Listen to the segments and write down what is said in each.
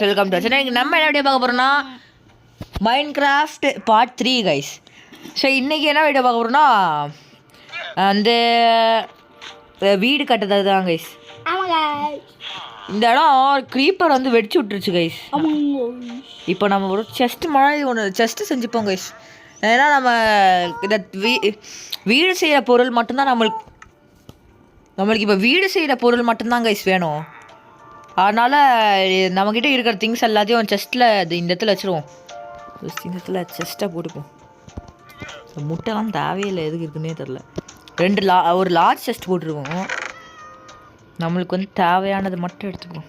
Welcome to channel. நம்ம என்ன video பார்க்க போகிறோம்னா மைன்கிராஃப்ட் பார்ட் 3 கைஸ். ஸோ இன்றைக்கி என்ன வீடியோ பார்க்க போகிறோம்னா அந்த வீடு கட்டுறது தான் கைஸ். இந்த இடம் க்ரீப்பர் வந்து வெடிச்சு விட்டுருச்சு கைஸ். இப்போ நம்ம ஒரு செஸ்ட் மாதிரி ஒன்று செஸ்ட்டு செஞ்சுப்போம் கைஸ். ஏன்னா நம்ம இந்த வீடு செய்கிற பொருள் மட்டும்தான் நம்மளுக்கு இப்போ வீடு செய்கிற பொருள் மட்டும்தான் கைஸ் வேணும். அதனால் நம்மக்கிட்ட இருக்கிற திங்ஸ் எல்லாத்தையும் செஸ்ட்டில் இந்த இடத்துல வச்சுருவோம். இந்த இடத்துல செஸ்ட்டாக போட்டுப்போம். முட்டைலாம் தேவையில்லை, எதுக்கு இருக்குன்னே தெரில. ஒரு லார்ஜ் செஸ்ட் போட்டுருவோம். நம்மளுக்கு வந்து தேவையானது மட்டும் எடுத்துப்போம்.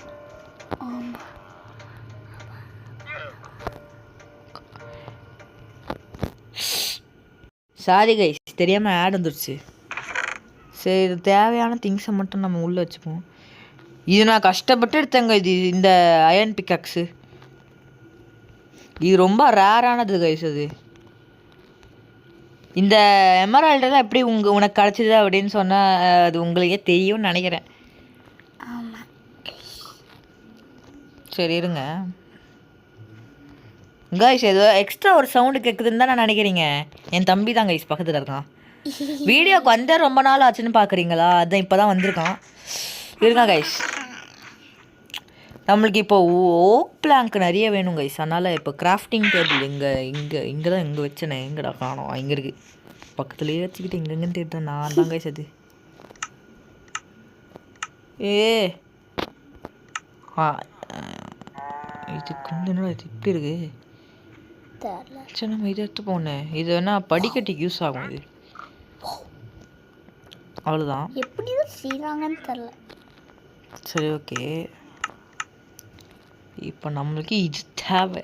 சாரி கைஸ், தெரியாமல் ஆட் வந்துடுச்சு. சரி, இது தேவையான திங்ஸை மட்டும் நம்ம உள்ளே வச்சுப்போம். இது நான் கஷ்டப்பட்டு எடுத்தேங்க. இந்த அயர்ன் பிக்காக்ஸு இது ரொம்ப ரேரானது கைஸ். இந்த எமரால்டெல்லாம் எப்படி உனக்கு கிடச்சிது அப்படின்னு சொன்னால் அது உங்களுக்கே தெரியும்னு நினைக்கிறேன். சரி இருங்க கைஸ், ஏதோ எக்ஸ்ட்ரா ஒரு சவுண்டு கேட்குதுன்னு தான் நான் நினைக்கிறீங்க. என் தம்பி தான் கைஸ் பக்கத்தில் இருக்கான். வீடியோக்கு வந்தே ரொம்ப நாள் ஆச்சுன்னு பார்க்குறீங்களா? அதான் இப்போ தான் வந்திருக்கான். இருங்க கைஸ், நம்மளுக்கு இப்போ ஓக் பிளாங்க் நிறைய வேணும் கைஸ். அதனால் இப்போ கிராஃப்டிங் டேபிள் இங்கே தான் இங்கே வச்சேனே. எங்கடா காணோம்? இங்கே இருக்குது. பக்கத்துலேயே வச்சுக்கிட்டு எங்கெங்கன்னு தேடுறேன் நான் தான் கைஸ். அது இதுக்கு வந்து என்னடா இது இப்படி இருக்கு? சரி, நம்ம இதை எடுத்து போனேன். இது வேணா படிக்கட்டுக்கு யூஸ் ஆகும். இது அவ்வளோதான். எப்படி செய்கிறாங்கன்னு தெரில. சரி ஓகே, இப்போ நம்மளுக்கு இது தேவை.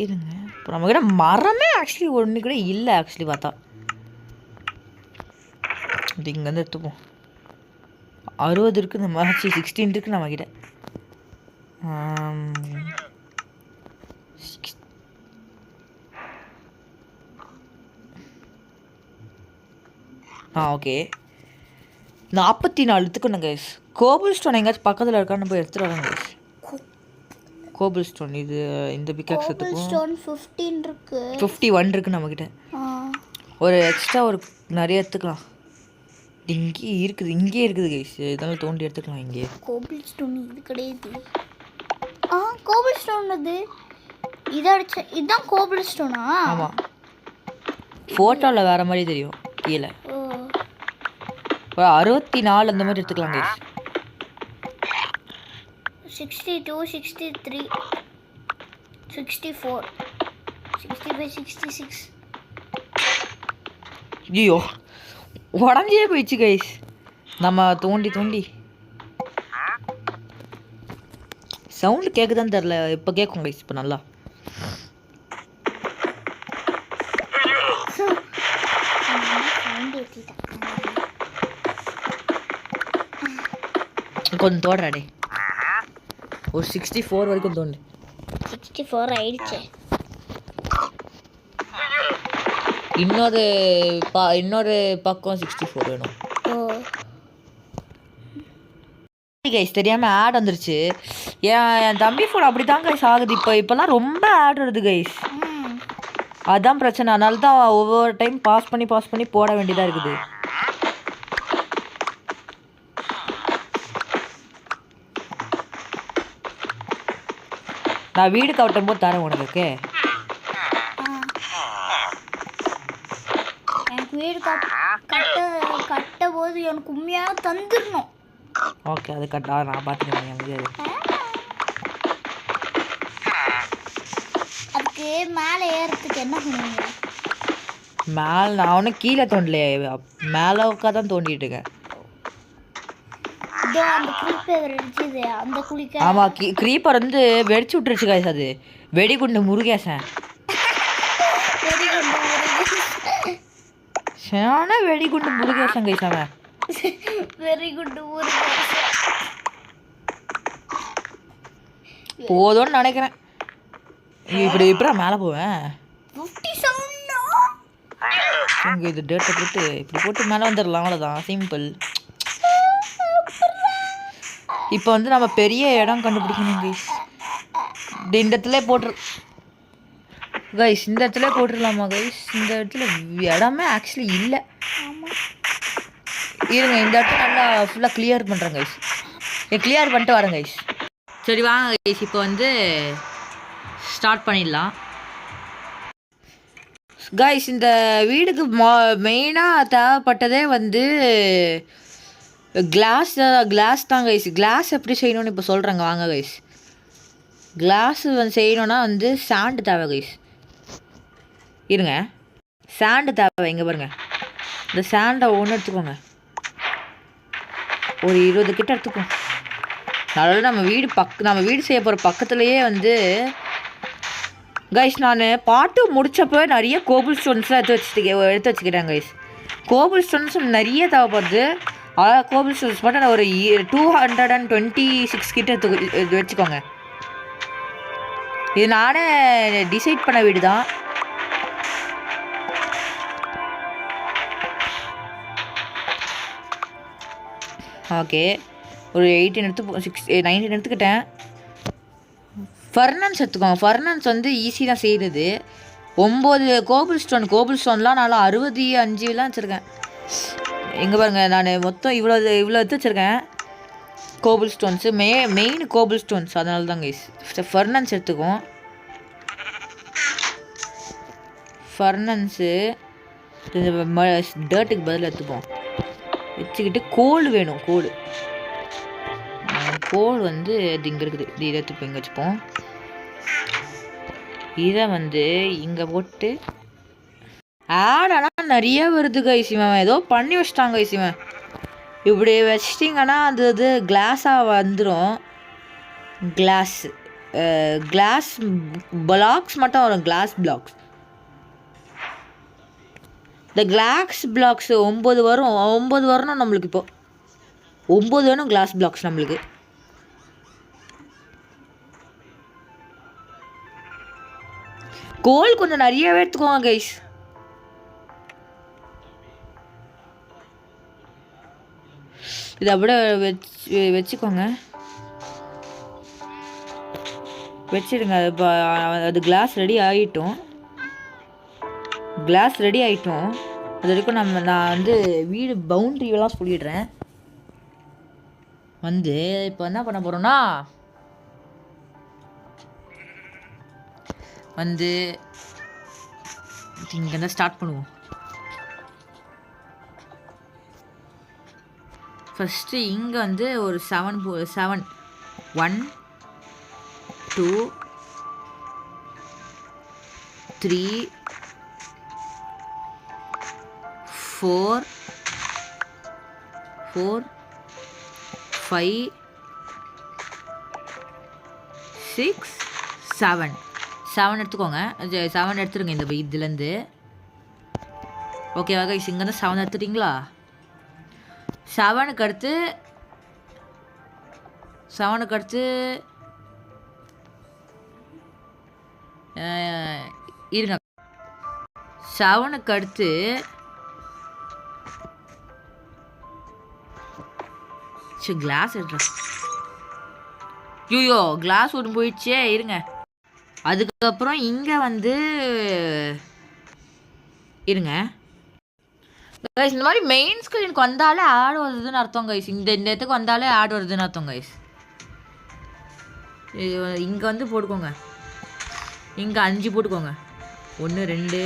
இருங்க, இப்போ நம்மக்கிட்ட மரமே ஆக்சுவலி ஒன்று கூட இல்லை. ஆக்சுவலி பார்த்தா இது இங்கேருந்து எடுத்துப்போம். 60 இருக்குது நம்ம 16 இருக்குது நம்மக்கிட்ட. ஓகே, 44 எடுத்துக்கணும் கைஸ். கோபிள் ஸ்டோன் எங்கேயாச்சும் பக்கத்தில் இருக்கான்னு போய் எடுத்துகிட்டு வரேன் கைஸ். கோபிள் ஸ்டோன் இது இந்த பிக்காக்ஸ் எடுத்துப்போம். 51 இருக்குது நம்மக்கிட்ட. ஒரு எக்ஸ்ட்ரா ஒரு நிறைய எடுத்துக்கலாம். இங்கே இருக்குது கைஸ். இதெல்லாம் தோண்டி எடுத்துக்கலாம். இங்கே கோபிள் ஸ்டோன் இது கிடையாது. கோபிள் ஸ்டோன் அது இதுதான் கோபிள் ஸ்டோனா? ஆமாம், ஃபோட்டோவில் வேறு மாதிரி தெரியும் கீழே. 64 அந்த மாதிரி எடுத்துக்கலாம் கைஸ். 62 63 64 65 66. ஐயோ, உடஞ்சே போயிடுச்சு கைஸ். நம்ம தோண்டி சவுண்டு கேட்குதான்னு தெரில. இப்போ கேட்கும் கைஸ். இப்போ நல்லா கொஞ்சம் தோடுறாடே. ஒரு 64 வரைக்கும் தோண்டு. 64 ஆயிடுச்சு. இன்னொரு பக்கம் 64 வேணும் கைஸ். தெரியாமல் ஆட் வந்துருச்சு. என் தம்பி ஃபோன் அப்படி தான் கைஸ் ஆகுது. இப்போல்லாம் ரொம்ப ஆட் வருது கைஸ். அதுதான் பிரச்சனை. அதனால தான் ஒவ்வொரு டைம் பாஸ் பண்ணி போட வேண்டியதாக இருக்குது. நான் வீடு கட்டும் போது தரேன் உனக்கு. ஓகே, எனக்கு வீடு கட்ட போது எனக்கு உண்மையாக தந்துடணும். ஓகே, அது கட்டா நான் பார்த்துக்கிறேன். முடியாது. அதுக்கு மேலே ஏறத்துக்கு என்ன பண்ணுவீங்க? மேலே நான் ஒன்றும் கீழே தோண்டலையே, மேலே உட்கா தான் தோண்டிட்டு இருக்கேன். ஆமாம், க்ரீப்பர் வந்து வெடிச்சு விட்டுருச்சு கைஸ். அது வெடிகுண்டு முருகேசன். சரியான வெடிகுண்டு முருகேசன் கைஸ். அவன் போதும்னு நினைக்கிறேன். இப்படி மேலே போவேன். இது டேட்டை போட்டு இப்படி போட்டு மேலே வந்துடலாம். அவ்வளோதான், சிம்பிள். இப்போ வந்து நம்ம பெரிய இடம் கண்டுபிடிக்கணும் கைஸ். இந்த இடத்துல போட்டுரு கைஸ், இந்த இடத்துல போட்டுடலாமா கைஸ்? இந்த இடத்துல இடமே ஆக்சுவலி இல்லை. இருங்க, இந்த இடத்துல நல்லா ஃபுல்லாக கிளியர் பண்ணுறேன் கைஸ். கிளியர் பண்ணிட்டு வரேன் கைஸ். சரி வாங்க கைஸ், இப்போ வந்து ஸ்டார்ட் பண்ணிடலாம் கைஸ். இந்த வீடுக்கு மெயினாக தேவைப்பட்டதே வந்து கிளாஸ் தான் கைஸ். கிளாஸ் எப்படி செய்யணும்னு இப்போ சொல்கிறேங்க வாங்க கைஸ். கிளாஸ் வந்து செய்யணுன்னா வந்து சாண்டு தேவை கைஸ். இருங்க, சாண்டு தேவை. இங்கே பாருங்கள், இந்த சாண்டை ஒன்று எடுத்துக்கோங்க. ஒரு 20 கிட்ட எடுத்துக்கோங்க. அதனால நம்ம வீடு செய்ய போகிற பக்கத்துலேயே வந்து கைஸ் நான் பாட்டு முடித்தப்போ நிறைய கோபிள் ஸ்டோன்ஸ்லாம் எடுத்து வச்சுக்கிட்டேன் கைஸ். கோபிள் ஸ்டோன்ஸ் நிறைய தேவைப்படுது. அதாவது கோபிள் ஸ்டோன்ஸ் மட்டும் நான் ஒரு 226 கிட்ட எடுத்து வச்சுக்கோங்க. இது நானே டிசைட் பண்ண வீடு தான். ஓகே, ஒரு 19 எடுத்துக்கிட்டேன். ஃபர்னன்ஸ் எடுத்துக்கோங்க. ஃபர்னன்ஸ் வந்து ஈஸி தான் செய்கிறது. 9 கோபிள் ஸ்டோன்லாம் நான் 65 வச்சுருக்கேன். எங்கே பாருங்கள், நான் மொத்தம் இவ்வளோ எடுத்து வச்சுருக்கேன் cobble stones. Main cobble stones. அதனால தான் கைஸ் ஃபர்னன்ஸ் எடுத்துக்குவோம். ஃபர்னன்ஸு டர்ட்டுக்கு பதில் எடுத்துப்போம். வச்சுக்கிட்டு கோல் வேணும். கோல் வந்து இது இங்கே இருக்குது. இதை எடுத்துப்போம், இங்கே வச்சுப்போம். இதை வந்து இங்கே போட்டு ஆட் ஆனால் நிறைய வருது கைஸ். இவன் ஏதோ பண்ணி வச்சிட்டாங்க கைஸ். இவன் இப்படி வச்சிட்டிங்கன்னா அது இது கிளாஸாக வந்துடும். கிளாஸ் பிளாக்ஸ் மட்டும் வரும். Class blocks. இந்த கிளாஸ் பிளாக்ஸ் 9 வரும். 9 வரணும் நம்மளுக்கு. இப்போ 9 வேணும் கிளாஸ் பிளாக்ஸ் நம்மளுக்கு. கோல் கொஞ்சம் நிறையவே எடுத்துக்கோங்க கைஸ். இதை அப்படியே வச்சுக்கோங்க. வச்சிடுங்க. அது கிளாஸ் ரெடி ஆகிட்டோம். அது வரைக்கும் நான் வந்து வீடு பவுண்ட்ரியெல்லாம் சொல்லிடுறேன். வந்து இப்போ என்ன பண்ண போகிறோன்னா வந்து இங்கே தான் ஸ்டார்ட் பண்ணுவோம். ஃபஸ்ட்டு இங்கே வந்து ஒரு 7 1 2 3 4 5 6 7 எடுத்துக்கோங்க. 7 எடுத்துருங்க இந்த இதுலேருந்து. ஓகேவா கைஸ்? இங்கே தான் 7 எடுத்துட்டிங்களா? 7க்கு அடுத்து இருங்க. 7க்கு அடுத்து கிளாஸ் எடுறேன். ஐயோ, கிளாஸ் ஒன்று போயிடுச்சே. இருங்க. அதுக்கப்புறம் இங்கே வந்து இருங்க கைஸ். இந்த மாதிரி மெயின் ஸ்க்ரீனுக்கு வந்தாலே ஆட் வருதுன்னு அர்த்தம் கைஸ். இந்த இடத்துக்கு வந்தாலே ஆட் வருதுன்னு அர்த்தம் கைஸ். இங்கே வந்து போட்டுக்கோங்க. இங்கே 5 போட்டுக்கோங்க. 1 2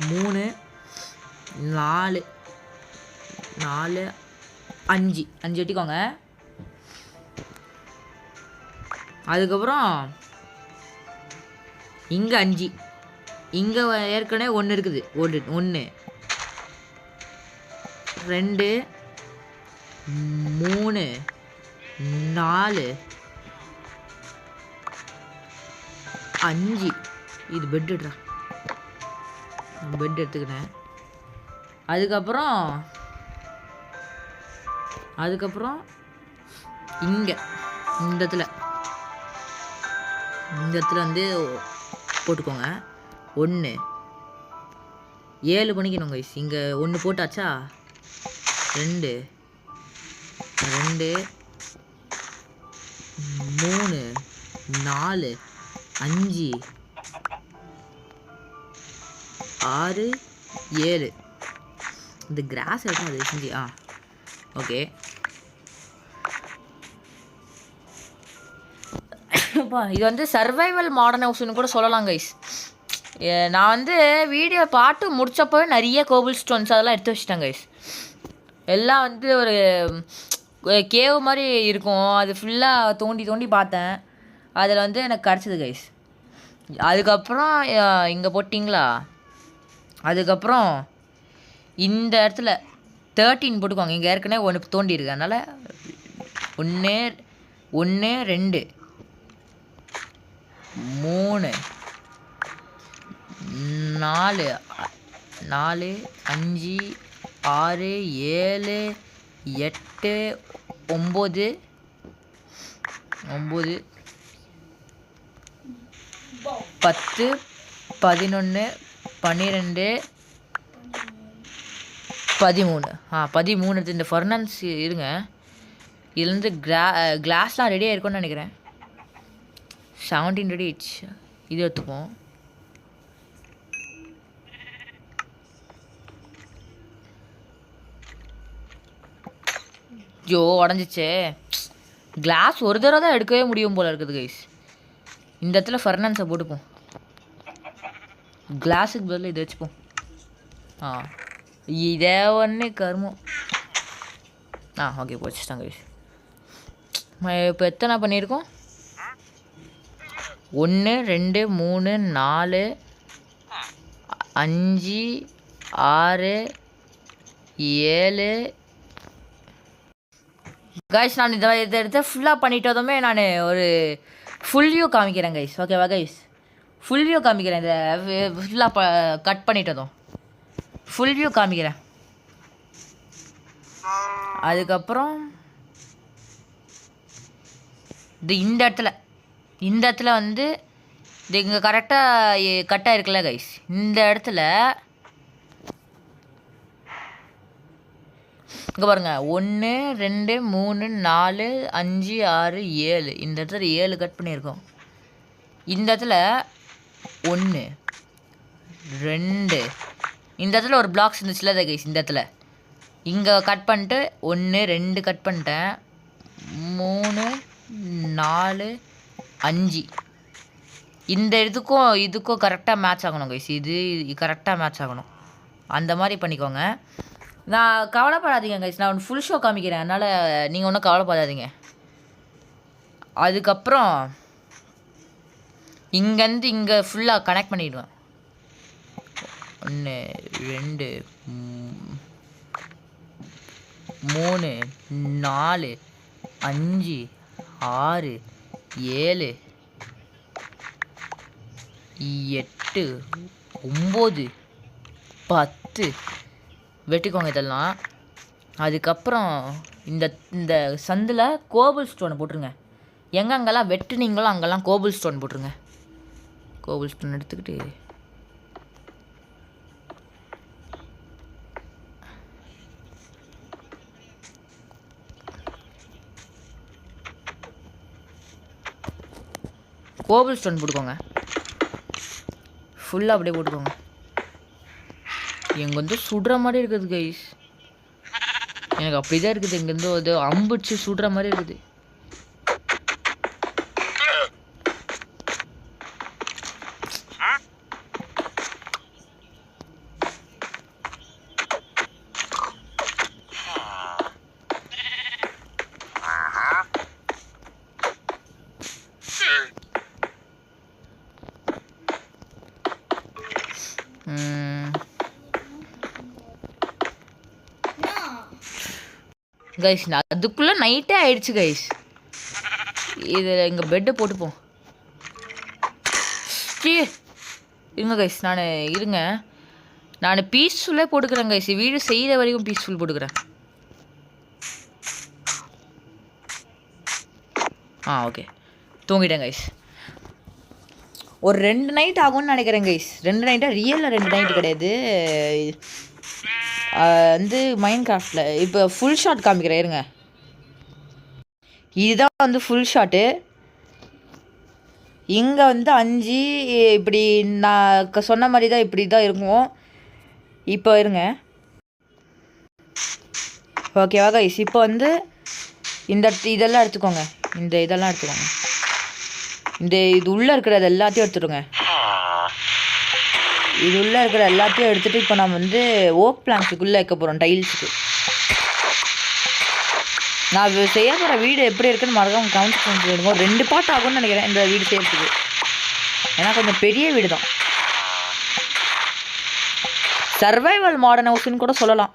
3 4 5 வெட்டிக்கோங்க. அதுக்கப்புறம் இங்கே 5. இங்கே ஏற்கனவே 1 இருக்குது. 1 2 3 4 5. இது பெட் எடுத்துக்கினேன். அதுக்கப்புறம் இங்கே இந்த இடத்துல வந்து போட்டுக்கோங்க. 1 7 பண்ணிக்கணும் கைஸ். இங்கே 1 போட்டாச்சா? 2 2 3 4 5 6 7. இந்த கிராஸ் எடுத்து அது செஞ்சு ஓகே. இது வந்து சர்வைவல் மாடர்ன் ஹவுஸ்னு கூட சொல்லலாம் கைஸ். நான் வந்து வீடியோ பாட்டு முடித்தப்போவே நிறைய கோபிள் ஸ்டோன்ஸ் அதெல்லாம் எடுத்து வச்சிட்டேன் கைஸ். எல்லாம் வந்து ஒரு கேவ் மாதிரி இருக்கும். அது ஃபுல்லாக தோண்டி தோண்டி பார்த்தேன். அதில் வந்து எனக்கு கிடச்சிது கைஸ். அதுக்கப்புறம் இங்கே போட்டிங்களா, அதுக்கப்புறம் இந்த இடத்துல 13 போட்டுக்குவாங்க. இங்கே ஏற்கனவே 1 தோண்டி இருக்கு. அதனால் 1 2 3 4 5 6 7 8 9 10 11 12 13. 13 இந்த ஃபர்னான்ஸ் இருங்க. இதுலேருந்து கிளாஸ்லாம் ரெடியாக இருக்கும்னு நினைக்கிறேன். 17 ரெடி ஆயிடுச்சு. இது எடுத்துப்போம். ஐயோ உடஞ்சிச்சே. கிளாஸ் ஒரு தடவை தான் எடுக்கவே முடியும் போல் இருக்குது கைஸ். இந்த இடத்துல ஃபர்னான்ஸை போட்டுப்போம். கிளாஸுக்கு பதில் இதை வச்சுப்போம். இதே ஒன்று கருமம். ஓகே போச்சுட்டாங்க கைஸ். இப்போ எத்தனை பண்ணியிருக்கோம்? 1 2 3 4 5 6 7. கைஸ் நான் இதை எடுத்து ஃபுல்லாக பண்ணிட்டதுமே நான் ஒரு ஃபுல் வியூ காமிக்கிறேன் கைஸ். ஓகேவா கைஸ்? ஃபுல் வியூ காமிக்கிறேன். இதை ஃபுல்லாக கட் பண்ணிட்டதும் ஃபுல் வியூ காமிக்கிறேன். அதுக்கப்புறம் இந்த இடத்துல வந்து இது இங்கே கரெக்டாக கட்டாக இருக்குல்ல கைஸ். இந்த இடத்துல இங்கே பாருங்கள் 1 2 3 4 5 6 7. இந்த இடத்துல 7 கட் பண்ணியிருக்கோம். இந்த இடத்துல 1 2 இந்த இடத்துல ஒரு பிளாக்ஸ் இருந்துச்சுல கைஸ். இந்த இடத்துல இங்கே கட் பண்ணிட்டு 1 2 கட் பண்ணிட்டேன். 3 4 5. இந்த இதுக்கும் கரெக்டாக மேட்ச் ஆகணும் கைஸ். இது கரெக்டாக மேட்ச் ஆகணும். அந்த மாதிரி பண்ணிக்கோங்க. நான் கவலைப்படாதீங்க கைஸ். நான் ஃபுல் ஷோ காமிக்கிறேன். அதனால் நீங்கள் ஒன்றும் கவலைப்படாதீங்க. அதுக்கப்புறம் இங்கேருந்து இங்கே ஃபுல்லாக கனெக்ட் பண்ணிவிடுவேன். 1 2 3 4 5 6 7 8 9 10 வெட்டிக்கோங்க இதெல்லாம். அதுக்கப்புறம் இந்த சந்தில் கோபிள் ஸ்டோனை போட்டுருங்க. எங்கெங்கெல்லாம் வெட்டுனீங்களோ அங்கெல்லாம் கோபிள் ஸ்டோன் போட்டுருங்க. கோபிள் ஸ்டோன் எடுத்துக்கிட்டு கோபிள் ஸ்டோன் போட்டுக்கோங்க. ஃபுல்லாக அப்படியே போட்டுக்கோங்க. எங்கே வந்து சுடுற மாதிரி இருக்குது கைஸ். எனக்கு அப்படி தான் இருக்குது. இங்கேருந்து அது அம்புச்சு சுடுற மாதிரி இருக்குது. கைஸ் அதுக்குள்ளே நைட்டே ஆயிடுச்சு கைஸ். இது இங்கே பெட்டை போட்டுப்போம். இருங்க கைஸ் நான் பீஸ்ஃபுல்லாக போட்டுக்கிறேன் கைஸ். வீடு செய்கிற வரைக்கும் பீஸ்ஃபுல் போட்டுக்கிறேன். ஓகே தூங்கிட்டேன் கைஸ். ஒரு 2 நைட் ஆகும்னு நினைக்கிறேன் கைஸ். 2 நைட்டாக ரியலில் 2 நைட்டு கிடையாது. வந்து மைண்ட் கிராஃப்டில் இப்போ ஃபுல் ஷாட் காமிக்கிறேன் இருங்க. இதுதான் வந்து ஃபுல் ஷாட்டு. இங்கே வந்து 5 இப்படி நான் சொன்ன மாதிரி தான் இப்படி தான் இருக்கும். இப்போ இருங்க, ஓகேவா கைஸ்? இப்போ வந்து இதெல்லாம் எடுத்துக்கோங்க, இதெல்லாம் எடுத்துக்கோங்க. இது உள்ளே இருக்கிறது எல்லாத்தையும் எடுத்துடுங்க. இது உள்ளே இருக்கிற எல்லாத்தையும் எடுத்துகிட்டு இப்போ நம்ம வந்து ஓக் பிளாங்க்ஸுக்குள்ளே வைக்க போகிறோம், டைல்ஸுக்கு. நான் செய்ய போகிற வீடு எப்படி இருக்குன்னு மறக்காம கமெண்ட் பண்ணிடுங்க. 2 பார்ட் ஆகும்னு நினைக்கிறேன் இந்த வீடு செய்யறதுக்கு, ஏன்னா கொஞ்சம் பெரிய வீடு தான். சர்வைவல் மாடர்ன் ஹவுஸ்ன்னு கூட சொல்லலாம்.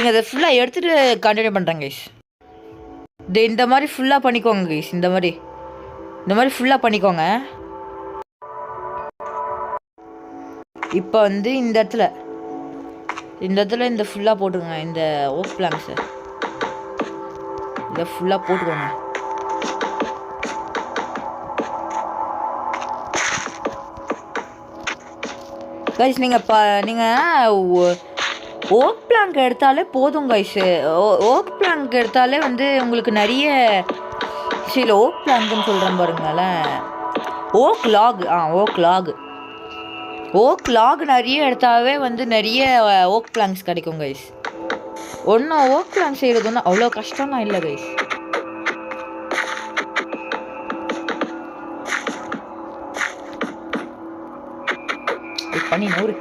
இதை ஃபுல்லாக எடுத்துகிட்டு கண்டினியூ பண்ணுறேன் கைஸ். இந்த மாதிரி ஃபுல்லாக பண்ணிக்கோங்க கைஸ். இந்த மாதிரி ஃபுல்லாக பண்ணிக்கோங்க. இப்போ வந்து இந்த இடத்துல இந்த ஃபுல்லாக போட்டுக்கோங்க. இந்த ஓக் பிளாங்க்ஸை இதை ஃபுல்லாக போட்டுக்கோங்க. கைஸ் நீங்கள் ஓக் பிளாங்க் எடுத்தாலே போதும் கைஸ். ஓக் பிளாங்க் எடுத்தாலே வந்து உங்களுக்கு நிறைய சில ஓக் பிளாங்க்னு சொல்கிறேன் பாருங்களேன். ஓக் லாக் நிறைய எடுத்தாவே வந்து நிறைய ஓக் பிளாங்க்ஸ் கிடைக்கும் கைஸ். ஒன்றும் ஓக் பிளாங்க் செய்கிறது ஒன்றும் அவ்வளோ கஷ்டம்லாம் இல்லை கைஸ். பண்ணி 100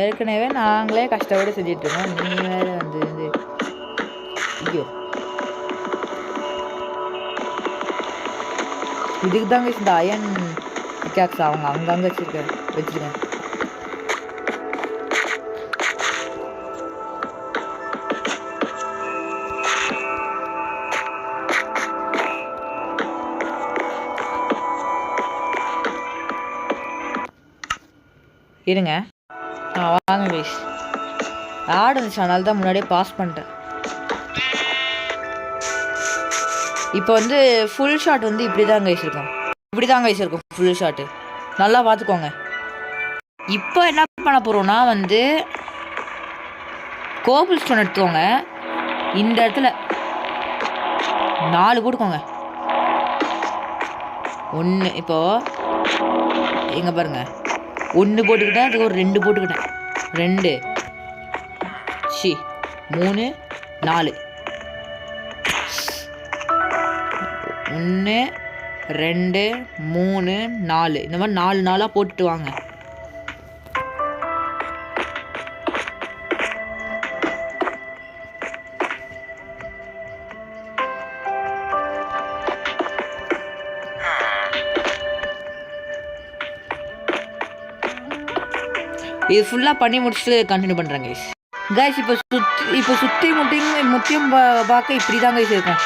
ஏற்கனவே நாங்களே கஷ்டப்பட்டு செஞ்சிட்ருக்கோம், நீ வேறு வந்து ஐயோ. இதுக்கு தாங்க இந்த அயன் பிக்காக்ஸ் அவங்க அங்கங்கே வச்சுருக்கேன். இருங்க, வாங்க கைஸ். ஆடு இருந்துச்சு, அதனால தான் முன்னாடியே பாஸ் பண்ணிட்டேன். இப்போ வந்து ஃபுல் ஷாட் வந்து இப்படி தான் கைஸ் இருக்கும். ஃபுல் ஷாட்டு நல்லா பார்த்துக்கோங்க. இப்போ என்ன பண்ண போகிறோன்னா வந்து கோபிள் ஸ்டோன் எடுத்துக்கோங்க. இந்த இடத்துல 4 போட்டுக்கோங்க. 1 இப்போது எங்கே பாருங்கள், 1 போட்டுக்கிட்டேன், அதுக்கு ஒரு 2 போட்டுக்கிட்டேன். 2 3 4 1 2 3 4 இந்த மாதிரி 4 4ஆக போட்டுட்டு வாங்க. இது ஃபுல்லாக பண்ணி முடிச்சுட்டு கண்டினியூ பண்ணுறேன் கைஸ். கைஸ் இப்போ சுற்றி முத்தியும் பார்க்க இப்படி தான் கைஸ் இருக்கும்.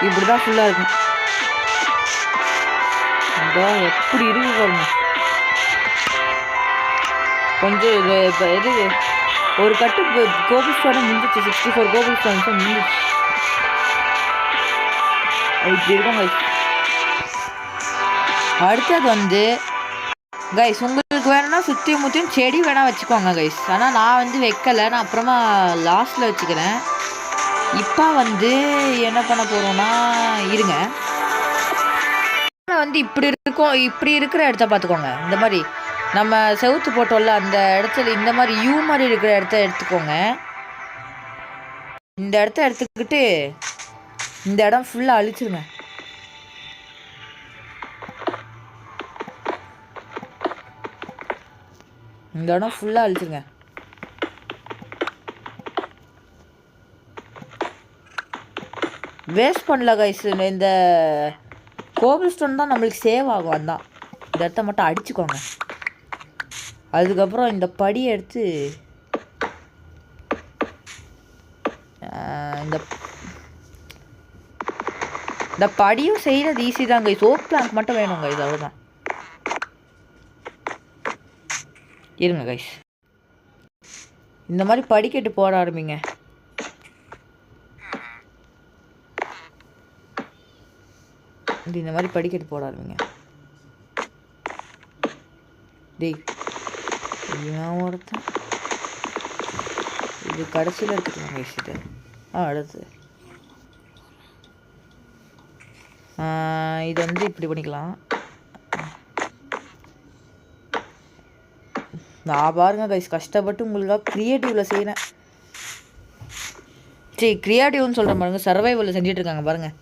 இப்படி தான் ஃபுல்லாக இருக்கும். எப்படி இருக்கு பாருங்க. கொஞ்சம் இது ஒரு கட்டு கோபிள் ஸ்டோனை முடிஞ்சிச்சு. 64 கோபிள் ஸ்டோன்ஸ் முடிஞ்சிச்சு. இப்படி இருக்கும் கைஸ். அடுத்தது வந்து கைஸ் உங்களுக்கு வேணும்னா சுற்றி முற்றியும் செடி வேணால் வச்சுக்கோங்க கைஸ். ஆனால் நான் வந்து வைக்கலை, நான் அப்புறமா லாஸ்ட்டில் வச்சுக்கிறேன். இப்போ வந்து என்ன பண்ண போகிறோன்னா இருங்க, வந்து இப்படி இருக்கிற இடத்த பார்த்துக்கோங்க. இந்த மாதிரி நம்ம செவுத்து போட்டோம்ல அந்த இடத்துல இந்த மாதிரி யூ மாதிரி இருக்கிற இடத்த எடுத்துக்கோங்க. இந்த இடத்த எடுத்துக்கிட்டு இந்த இடம் ஃபுல்லாக அழிச்சிருங்க. இந்த இடம் ஃபுல்லாக அழிச்சிருங்க. வேஸ்ட் பண்ணல கைஸ். இந்த கோபிள் ஸ்டோன் தான் நம்மளுக்கு சேவ் ஆகும். அதுதான் இந்த இடத்த மட்டும் அடிச்சுக்கோங்க. அதுக்கப்புறம் இந்த படியை எடுத்து இந்த படியும் செய்கிறது ஈஸி தான் கைஸ். ஓக் பிளாங்க் மட்டும் வேணும் கைஸ், அவ்வளோதான். இருங்க கைஸ், இந்த மாதிரி படிக்கட்டு போட ஆரம்பிங்க. இந்த மாதிரி படிக்கட்டு போட ஆரம்பிங்க. டேய் இவன் ஒருத்தன் இது கடைசியில் எடுத்துக்கலாம் கைஸ் இது. அடுத்து இது வந்து இப்படி பண்ணிக்கலாம். நான் பாருங்க கைஸ் கஷ்டப்பட்டு உங்களுக்காக க்ரியேட்டிவில் செய்கிறேன். சரி க்ரியேட்டிவ்னு சொல்கிறேன் பாருங்க, சர்வைவலில் செஞ்சிட்ருக்காங்க பாருங்கள்.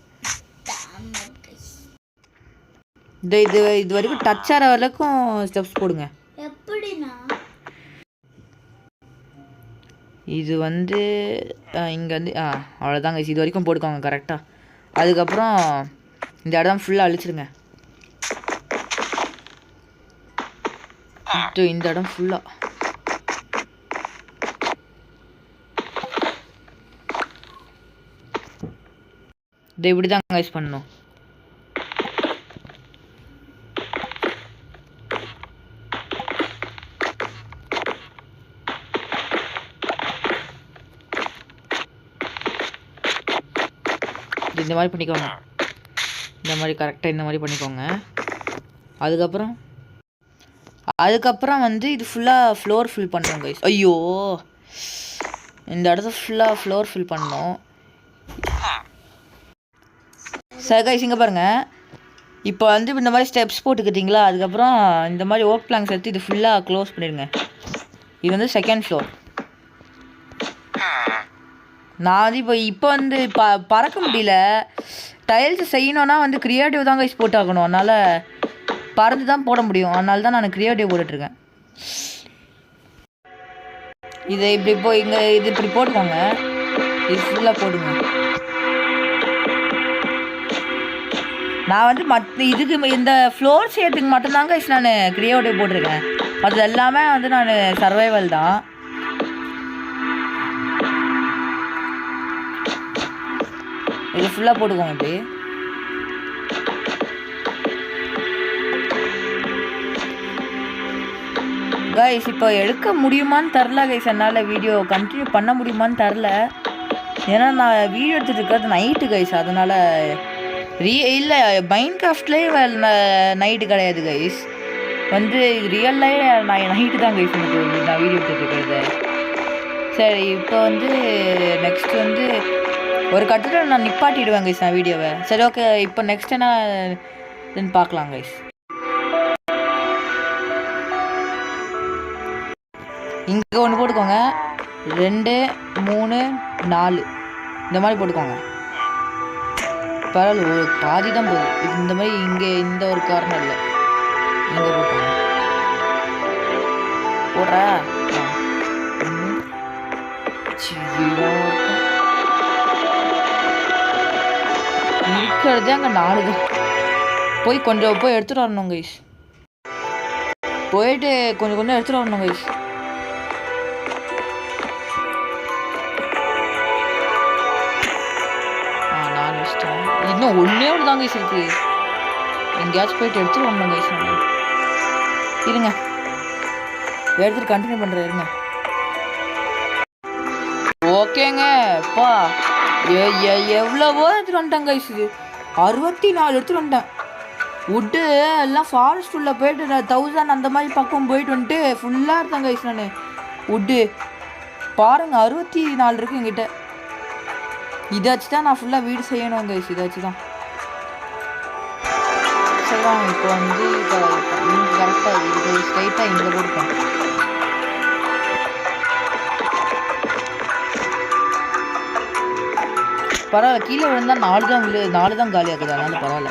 இது இது வரைக்கும் டச் ஆகிற வரைக்கும் ஸ்டெப்ஸ் போடுங்க. எப்படின்னா இது வந்து இங்கே வந்து அவ்வளோதாங்க. இது வரைக்கும் போட்டுக்கோங்க கரெக்டாக. அதுக்கப்புறம் இந்த இடம் ஃபுல்லாக அழிச்சிருங்க. இந்த இடம் ஃபுல்லாக இது இப்படி தான் கைஸ் பண்ணணும். இந்த மாதிரி பண்ணிக்கோங்க. இந்த மாதிரி கரெக்டாக இந்த மாதிரி பண்ணிக்கோங்க. அதுக்கப்புறம் வந்து இது ஃபுல்லாக ஃப்ளோர் ஃபில் பண்ணணும் கைஸ். ஐயோ இந்த இடத்த ஃபுல்லாக ஃப்ளோர் ஃபில் பண்ணணும். சரி கைஸ் இங்கே பாருங்கள். இப்போ வந்து இந்த மாதிரி ஸ்டெப்ஸ் போட்டுக்கிட்டிங்களா, அதுக்கப்புறம் இந்த மாதிரி ஓக் பிளாங்க்ஸ் எடுத்து இது ஃபுல்லாக க்ளோஸ் பண்ணிடுங்க. இது வந்து செகண்ட் ஃப்ளோர். நான் வந்து இப்போ வந்து பறக்க முடியல. டைல்ஸ் செய்யணுன்னா வந்து க்ரியேட்டிவ் தான் கைஸ் போட்டாகணும். அதனால் பறந்து தான் போட முடியும். அதனால தான் நான் க்ரியேட்டிவ் போட்டுட்ருக்கேன். இதை இப்படி இங்கே இது இப்படி போட்டுக்கோங்க. இது ஃபுல்லாக போடுங்க. நான் வந்து இதுக்கு இந்த ஃப்ளோர் செய்யறதுக்கு மட்டும்தாங்க கைஸ் நான் க்ரியேட்டிவ் போட்டிருக்கேன். அது எல்லாமே வந்து நான் சர்வைவல் தான். இது ஃபுல்லாக போட்டுக்கோங்க இப்படி. கைஸ் இப்போ எடுக்க முடியுமான்னு தெரில கைஸ். என்னால் வீடியோ கண்டினியூ பண்ண முடியுமான்னு தெரில. ஏன்னா நான் வீடியோ எடுத்துகிட்டு இருக்கிறது நைட்டு கைஸ். அதனால் இல்லை மைண்ட் கிராஃப்ட்லேயே நைட்டு கிடையாது கைஸ். வந்து ரியல்லையே நான் நைட்டு தான் கைஸ் எனக்கு நான் வீடியோ எடுத்துகிட்டு இருக்கிறது. சரி இப்போ வந்து நெக்ஸ்ட் வந்து ஒரு கட்டத்தில் நான் நிப்பாட்டிடுவேன் கைஸ் நான் வீடியோவை. சரி ஓகே இப்போ நெக்ஸ்ட் என்ன பார்க்கலாம் கைஸ். இங்கே ஒன்று போட்டுக்கோங்க. 2 3 4 இந்த மாதிரி போட்டுக்கோங்க. பரவாயில்ல ஒரு பாதி தான் போகுது. இது இந்த மாதிரி இங்கே இந்த ஒரு காரணம் இல்லை. இங்கே போட்டுக்கோங்க. போடுறா இருக்கிறதே அங்கே 4 தான். போய் கொஞ்சம் போய் எடுத்துகிட்டு வரணும் கைஸ். போயிட்டு கொஞ்சம் எடுத்துகிட்டு வரணும் கைஸ். இன்னும் ஒன்றே ஒன்று தான் கைஸ் இருக்கு. எங்கேயாச்சும் போயிட்டு எடுத்துகிட்டு வரணும் கைஸ். இருங்க எடுத்துகிட்டு கண்டினியூ பண்ணுறேன். இருங்க ஓகேங்க. அப்பா எவ்வளவோ எடுத்துகிட்டு வந்துட்டேன் கைஸ். இது 64 எடுத்துகிட்டு வந்துட்டேன். வுட்டு எல்லாம் ஃபாரஸ்ட் உள்ள போயிட்டு 1000 அந்த மாதிரி பக்கம் போயிட்டு வந்துட்டு ஃபுல்லாக இருந்தேன் கைஸ். நான் வுட்டு பாருங்கள் 64 இருக்குது என்கிட்ட. இதை வச்சு தான் நான் ஃபுல்லாக வீடு செய்யணும் கைஸ். இதை வச்சு தான் சரிதான். இப்போ வந்து கரெக்டாக இது ஸ்ட்ரைட்டாக இங்கே போட்டுப்பேன். பரவாயில்ல கீழே விழுந்தால் 4 தான் காலி ஆகுது. அதனால பரவாயில்ல.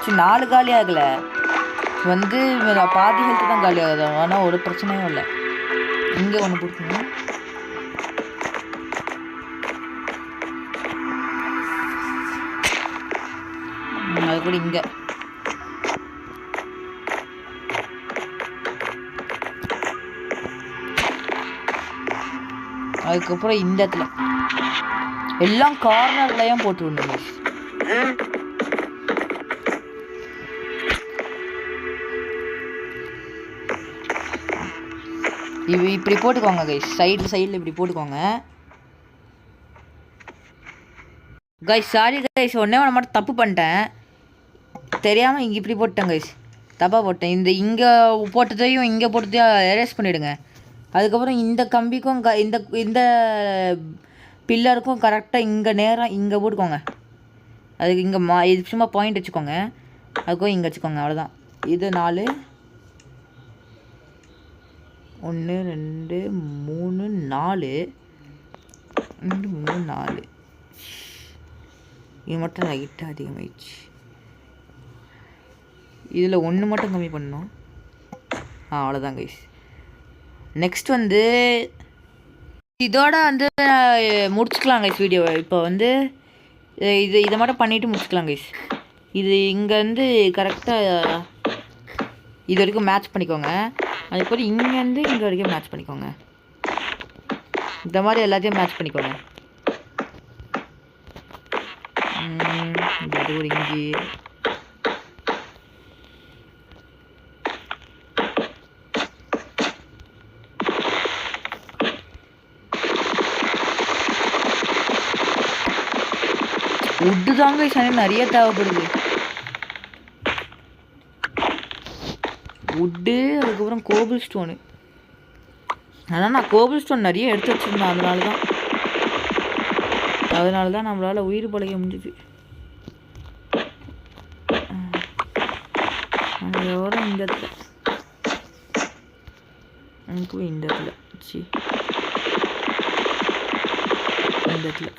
சரி 4 காலி ஆகலை வந்து பாதி ஹெல்த்து தான் காலி ஆகுது. ஆனால் ஒரு பிரச்சனையும் இல்லை. இங்கே ஒன்று போட்டுக்கோங்க. அது கூட இங்கே அதுக்கப்புறம் இந்த இடத்துல எல்லாம் கார்னர்லையும் போட்டு விடணும். இப்படி போட்டுக்கோங்க கைஸ். சைடில் இப்படி போட்டுக்கோங்க. கைஸ் சாரி கைஸ், ஒன்றே ஒன்று மட்டும் தப்பு பண்ணிட்டேன். தெரியாமல் இங்கே இப்படி போட்டேன் கைஸ், தப்பாக போட்டேன். இந்த இங்கே போட்டதையும் இங்கே போட்டதையும் எரேஸ் பண்ணிவிடுங்க. அதுக்கப்புறம் இந்த கம்பிக்கும் இந்த இந்த பில்லருக்கும் கரெக்டாக இங்கே நேராக இங்கே போட்டுக்கோங்க. அதுக்கு இங்கே இது சும்மா பாயிண்ட் வச்சுக்கோங்க. அதுக்கும் இங்கே வச்சுக்கோங்க, அவ்வளோதான். இது 4 1 2 3 4 2 3 4. இது மட்டும் லைட்டாக அதிகமாகிடுச்சு. இதில் 1 மட்டும் கம்மி பண்ணணும். அவ்வளோதான் கைஸ். நெக்ஸ்ட் வந்து இதோட வந்து முடிச்சுக்கலாம் கைஸ் வீடியோவை. இப்போ வந்து இதை மட்டும் பண்ணிவிட்டு முடிச்சுக்கலாம் கைஸ். இது இங்கே வந்து கரெக்டாக இது வரைக்கும் மேட்ச் பண்ணிக்கோங்க. அதுக்கப்புறம் இங்கேருந்து இங்கே வரைக்கும் மேட்ச் பண்ணிக்கோங்க. இந்த மாதிரி எல்லாத்தையும் மேட்ச் பண்ணிக்கோங்க. இது ஒரு இஞ்சி உட்டு தாங்க நிறைய தேவைப்படுது. உட்டு, அதுக்கப்புறம் கோபிள் ஸ்டோனு. ஆனால் நான் கோபிள் ஸ்டோன் நிறைய எடுத்து வச்சுருந்தேன். அதனால தான் நம்மளால் உயிர் பழைக்க முடிஞ்சுது. அதோட இந்த இடத்துல இந்த இடத்துல இந்த இடத்துல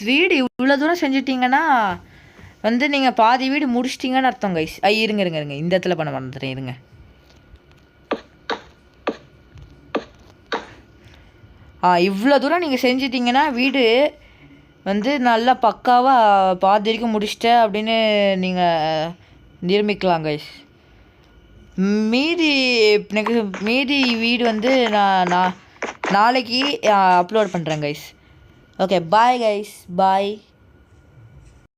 வீடு இவ்வளோ தூரம் செஞ்சிட்டிங்கன்னா வந்து நீங்கள் பாதி வீடு முடிச்சிட்டிங்கன்னு அர்த்தம் கைஸ். இருங்க இந்த இடத்துல பண்ண மறந்துடுறேன். இருங்க, இவ்வளோ தூரம் நீங்கள் செஞ்சிட்டிங்கன்னா வீடு வந்து நல்லா பக்காவாக பாதி வரைக்கும் முடிச்சிட்ட அப்படின்னு நீங்கள் நிரூபிக்கலாம் கைஸ். மீதி வீடு வந்து நான் நாளைக்கு அப்லோட் பண்ணுறேன் கைஸ். ஓகே, பாய் கைஸ், பாய்.